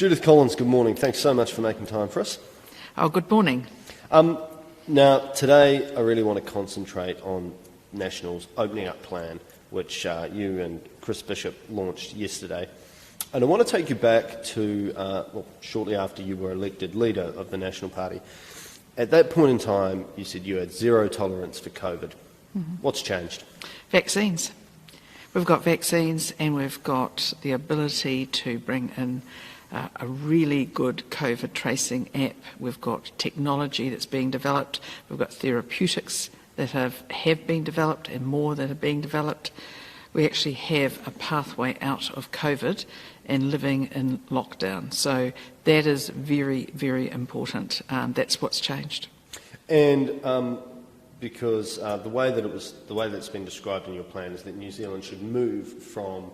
Judith Collins, good morning. Thanks so much for making time for us. Oh, good morning. Now, today I really want to concentrate on National's opening up plan, which you and Chris Bishop launched yesterday. And I want to take you back to shortly after you were elected leader of the National Party. At that point in time, you said you had zero tolerance for COVID. Mm-hmm. What's changed? Vaccines. We've got vaccines and we've got the ability to bring in a really good COVID tracing app. We've got technology that's being developed. We've got therapeutics that have been developed and more that are being developed. We actually have a pathway out of COVID and living in lockdown. So that is very, very important. That's what's changed. And because the way that it's been described in your plan is that New Zealand should move from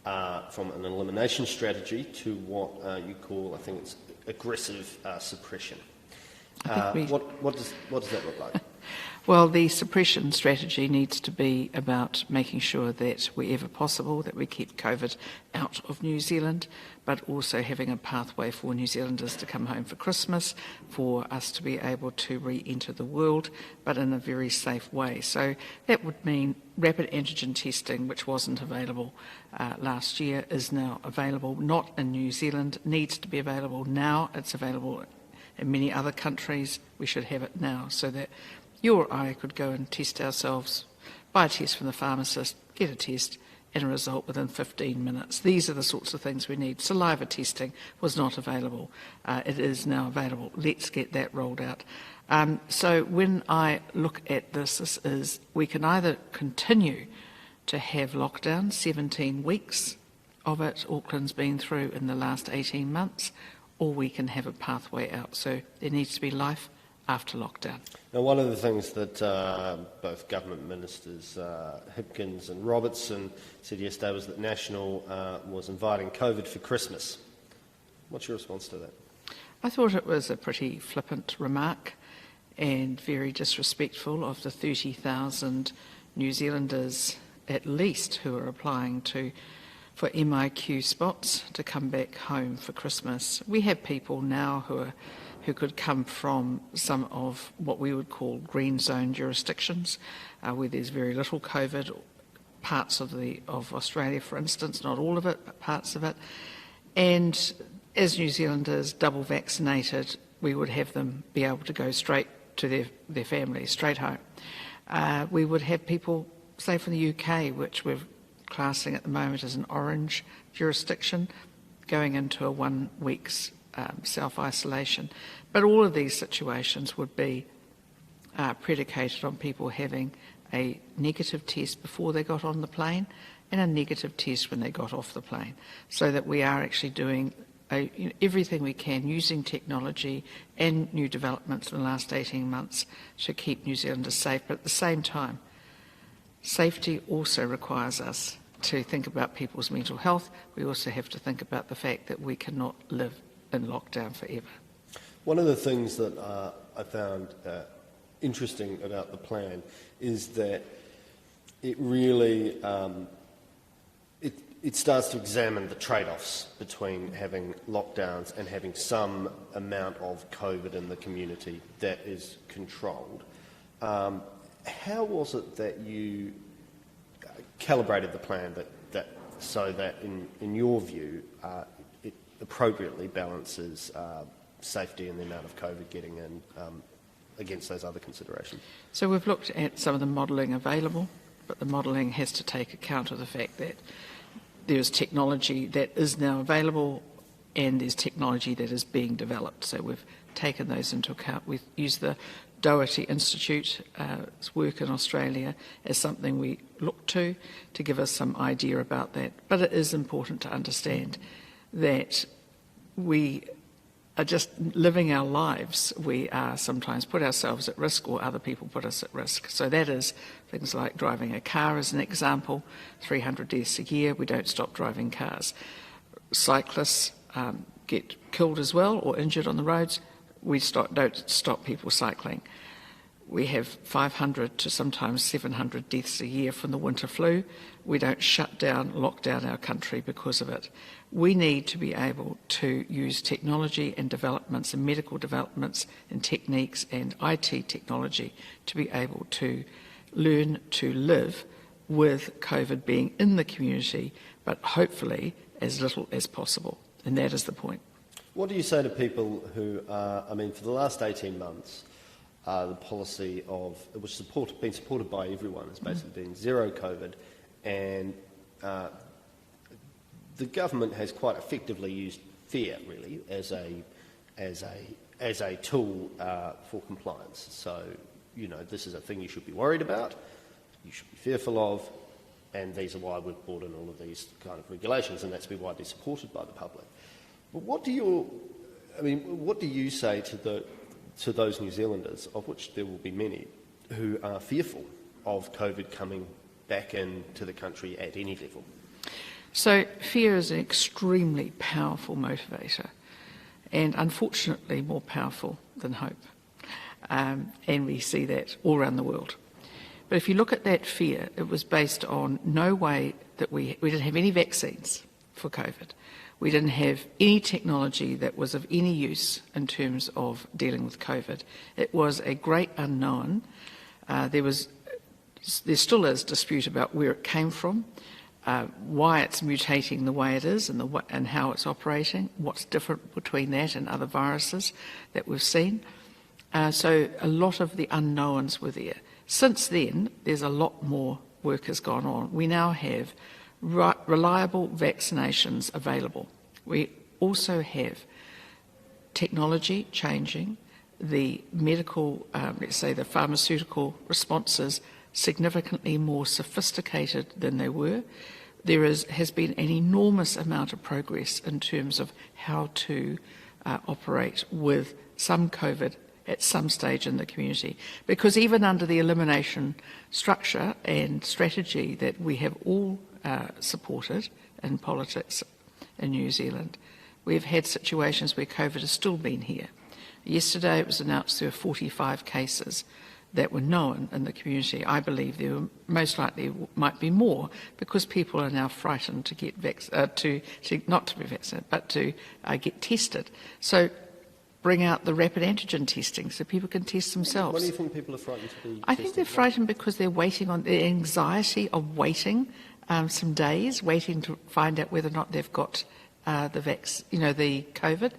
an elimination strategy to what you call, I think it's aggressive suppression. What does that look like? Well, the suppression strategy needs to be about making sure that wherever possible that we keep COVID out of New Zealand, but also having a pathway for New Zealanders to come home for Christmas, for us to be able to re-enter the world, but in a very safe way. So that would mean rapid antigen testing, which wasn't available last year, is now available, not in New Zealand, needs to be available now. It's available in many other countries. We should have it now so that you or I could go and test ourselves, buy a test from the pharmacist, get a test, and a result within 15 minutes. These are the sorts of things we need. Saliva testing was not available. It is now available. Let's get that rolled out. So when I look at this is we can either continue to have lockdown, 17 weeks of it, Auckland's been through in the last 18 months, or we can have a pathway out. So there needs to be life after lockdown. Now, one of the things that both government ministers, Hipkins and Robertson, said yesterday was that National was inviting COVID for Christmas. What's your response to that? I thought it was a pretty flippant remark and very disrespectful of the 30,000 New Zealanders at least who are applying for MIQ spots to come back home for Christmas. We have people now who could come from some of what we would call green zone jurisdictions, where there's very little COVID, parts of Australia, for instance, not all of it, but parts of it. And as New Zealanders, double vaccinated, we would have them be able to go straight to their families, straight home. We would have people, say from the UK, which we're classing at the moment as an orange jurisdiction, going into a 1 week's self-isolation. But all of these situations would be predicated on people having a negative test before they got on the plane and a negative test when they got off the plane, so that we are actually doing everything we can using technology and new developments in the last 18 months to keep New Zealanders safe. But at the same time, safety also requires us to think about people's mental health. We also have to think about the fact that we cannot live in lockdown forever. One of the things that I found interesting about the plan is that it really it starts to examine the trade-offs between having lockdowns and having some amount of COVID in the community that is controlled. How was it that you calibrated the plan so that in your view it appropriately balances safety and the amount of COVID getting in against those other considerations? So we've looked at some of the modelling available, but the modelling has to take account of the fact that there's technology that is now available and there's technology that is being developed. So we've taken those into account. We've used the Doherty Institute's work in Australia as something we look to give us some idea about that. But it is important to understand that we are just living our lives. We are sometimes put ourselves at risk or other people put us at risk. So that is things like driving a car as an example, 300 deaths a year, we don't stop driving cars. Cyclists get killed as well or injured on the roads, we don't stop people cycling. We have 500 to sometimes 700 deaths a year from the winter flu. We don't lock down our country because of it. We need to be able to use technology and developments and medical developments and techniques and IT technology to be able to learn to live with COVID being in the community, but hopefully as little as possible. And that is the point. What do you say to people who are, for the last 18 months, the policy of, which has been supported by everyone, has basically been zero COVID, and the government has quite effectively used fear, really, as a tool for compliance. So, this is a thing you should be worried about, you should be fearful of, and these are why we've brought in all of these kind of regulations, and that's been widely supported by the public. But what do you say to those New Zealanders, of which there will be many, who are fearful of COVID coming back into the country at any level? So fear is an extremely powerful motivator, and unfortunately more powerful than hope. And we see that all around the world. But if you look at that fear, it was based on no way that we didn't have any vaccines for COVID. We didn't have any technology that was of any use in terms of dealing with COVID. It was a great unknown. There still is dispute about where it came from, why it's mutating the way it is and how it's operating, what's different between that and other viruses that we've seen. So a lot of the unknowns were there. Since then, there's a lot more work has gone on. We now have reliable vaccinations available. We also have technology changing, the medical, let's say the pharmaceutical responses significantly more sophisticated than they were. There has been an enormous amount of progress in terms of how to operate with some COVID at some stage in the community. Because even under the elimination structure and strategy that we have all supported in politics in New Zealand, we've had situations where COVID has still been here. Yesterday it was announced there were 45 cases that were known in the community. I believe there were most likely might be more because people are now frightened to get not to be vaccinated, but to get tested. So bring out the rapid antigen testing so people can test themselves. Why do you think people are frightened to be tested? I think they're frightened because they're waiting on the anxiety of waiting some days, waiting to find out whether or not they've got the COVID.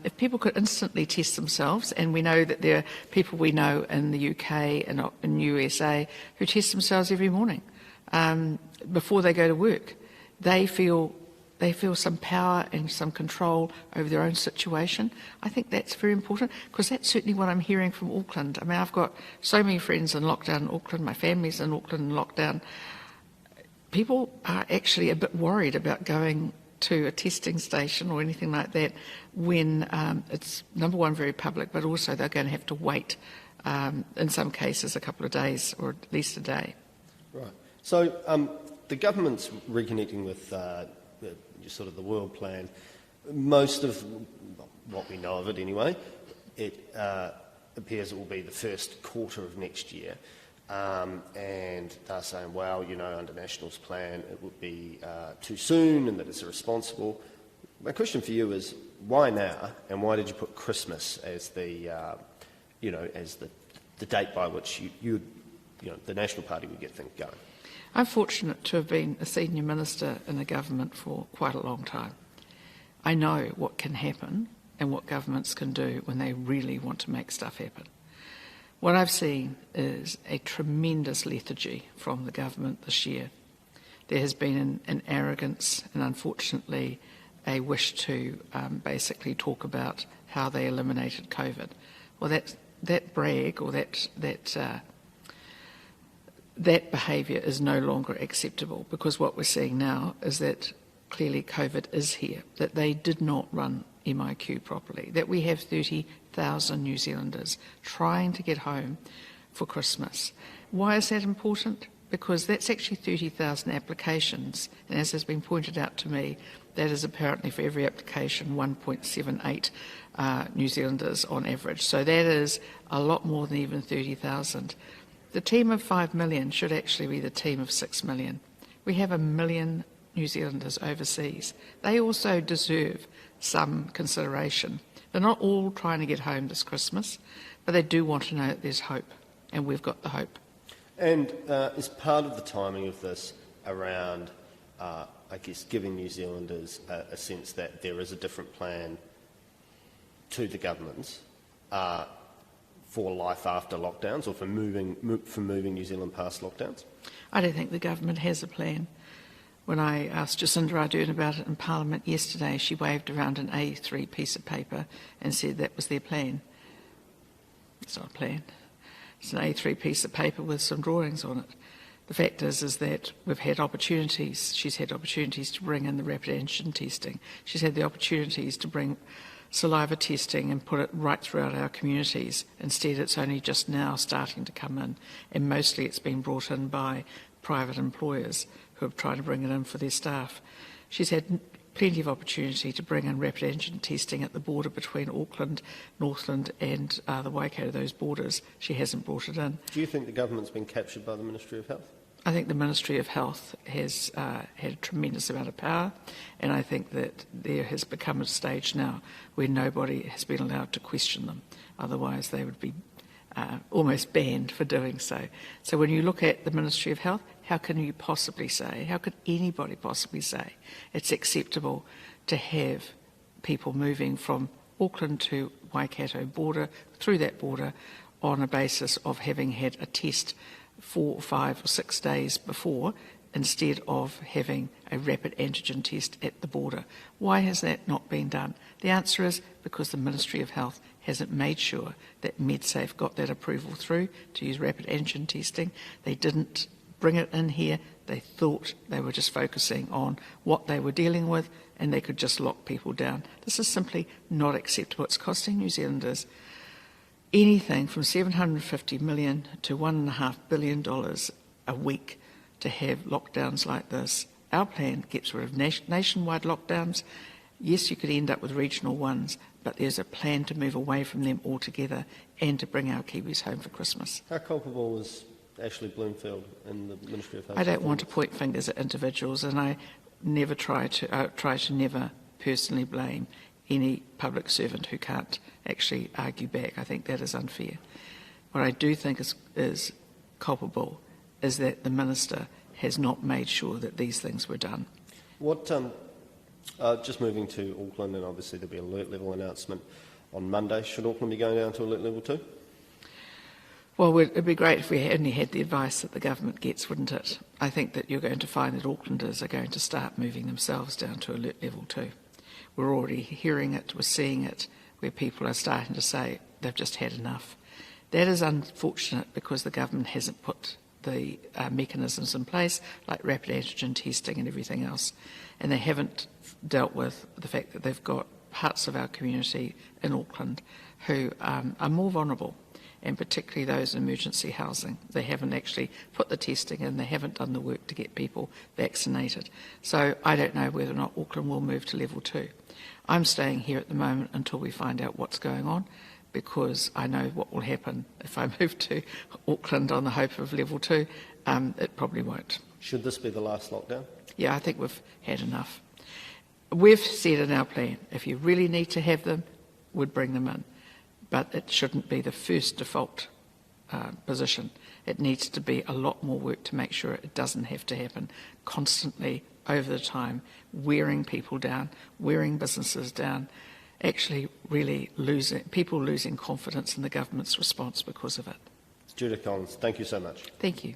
If people could instantly test themselves, and we know that there are people we know in the UK and in USA who test themselves every morning before they go to work. They feel some power and some control over their own situation. I think that's very important because that's certainly what I'm hearing from Auckland. I've got so many friends in lockdown in Auckland, my family's in Auckland in lockdown. People are actually a bit worried about going to a testing station or anything like that when it's, number one, very public, but also they're going to have to wait, in some cases, a couple of days or at least a day. Right. So the government's reconnecting with the world plan. Most of what we know of it anyway, it appears it will be the first quarter of next year. And they're saying, well, under National's plan, it would be too soon and that it's irresponsible. My question for you is, why now? And why did you put Christmas as the date by which the National Party would get things going? I'm fortunate to have been a senior minister in the government for quite a long time. I know what can happen and what governments can do when they really want to make stuff happen. What I've seen is a tremendous lethargy from the government this year. There has been an arrogance and, unfortunately, a wish to basically talk about how they eliminated COVID. Well, that brag or that behaviour is no longer acceptable because what we're seeing now is that clearly COVID is here, that they did not run MIQ properly, that we have 30,000 New Zealanders trying to get home for Christmas. Why is that important? because that's actually 30,000 applications, and as has been pointed out to me, that is apparently for every application 1.78 New Zealanders on average. So that is a lot more than even 30,000. The team of 5 million should actually be the team of 6 million. We have 1 million New Zealanders overseas. They also deserve some consideration. They're not all trying to get home this Christmas, but they do want to know that there's hope, and we've got the hope. And is part of the timing of this around, I guess, giving New Zealanders a sense that there is a different plan to the government's for life after lockdowns, or for moving New Zealand past lockdowns? I don't think the government has a plan. When I asked Jacinda Ardern about it in Parliament yesterday, she waved around an A3 piece of paper and said that was their plan. It's not a plan. It's an A3 piece of paper with some drawings on it. The fact is that we've had opportunities. She's had opportunities to bring in the rapid antigen testing. She's had the opportunities to bring saliva testing and put it right throughout our communities. Instead, it's only just now starting to come in, and mostly it's been brought in by private employers who have tried to bring it in for their staff. She's had plenty of opportunity to bring in rapid antigen testing at the border between Auckland, Northland and the Waikato, those borders. She hasn't brought it in. Do you think the government's been captured by the Ministry of Health? I think the Ministry of Health has had a tremendous amount of power, and I think that there has become a stage now where nobody has been allowed to question them. Otherwise, they would be almost banned for doing so. So when you look at the Ministry of Health, how can you possibly say, how could anybody possibly say it's acceptable to have people moving from Auckland to Waikato border, through that border, on a basis of having had a test 4 or 5 or 6 days before, instead of having a rapid antigen test at the border? Why has that not been done? The answer is because the Ministry of Health hasn't made sure that MedSafe got that approval through to use rapid antigen testing. They didn't bring it in here. They thought they were just focusing on what they were dealing with, and they could just lock people down. This is simply not acceptable. It's costing New Zealanders anything from $750 million to $1.5 billion a week to have lockdowns like this. Our plan gets rid of nationwide lockdowns. Yes, you could end up with regional ones, but there's a plan to move away from them altogether and to bring our Kiwis home for Christmas. How culpable is Ashley Bloomfield in the Ministry of Health? I don't want to point fingers at individuals, and I never try to never personally blame any public servant who can't actually argue back. I think that is unfair. What I do think is culpable is that the Minister has not made sure that these things were done. What, just moving to Auckland, and obviously there'll be an alert level announcement on Monday. Should Auckland be going down to alert level 2? Well, it'd be great if we only had the advice that the government gets, wouldn't it? I think that you're going to find that Aucklanders are going to start moving themselves down to alert level 2. We're already hearing it, we're seeing it, where people are starting to say they've just had enough. That is unfortunate because the government hasn't put the mechanisms in place, like rapid antigen testing and everything else, and they haven't dealt with the fact that they've got parts of our community in Auckland who are more vulnerable, and particularly those in emergency housing. They haven't actually put the testing in, they haven't done the work to get people vaccinated. So I don't know whether or not Auckland will move to level 2. I'm staying here at the moment until we find out what's going on, because I know what will happen if I move to Auckland on the hope of level 2. It probably won't. Should this be the last lockdown? Yeah, I think we've had enough. We've said in our plan, if you really need to have them, we'd bring them in. But it shouldn't be the first default position. It needs to be a lot more work to make sure it doesn't have to happen constantly over the time, wearing people down, wearing businesses down, actually really losing confidence in the government's response because of it. Judith Collins, thank you so much. Thank you.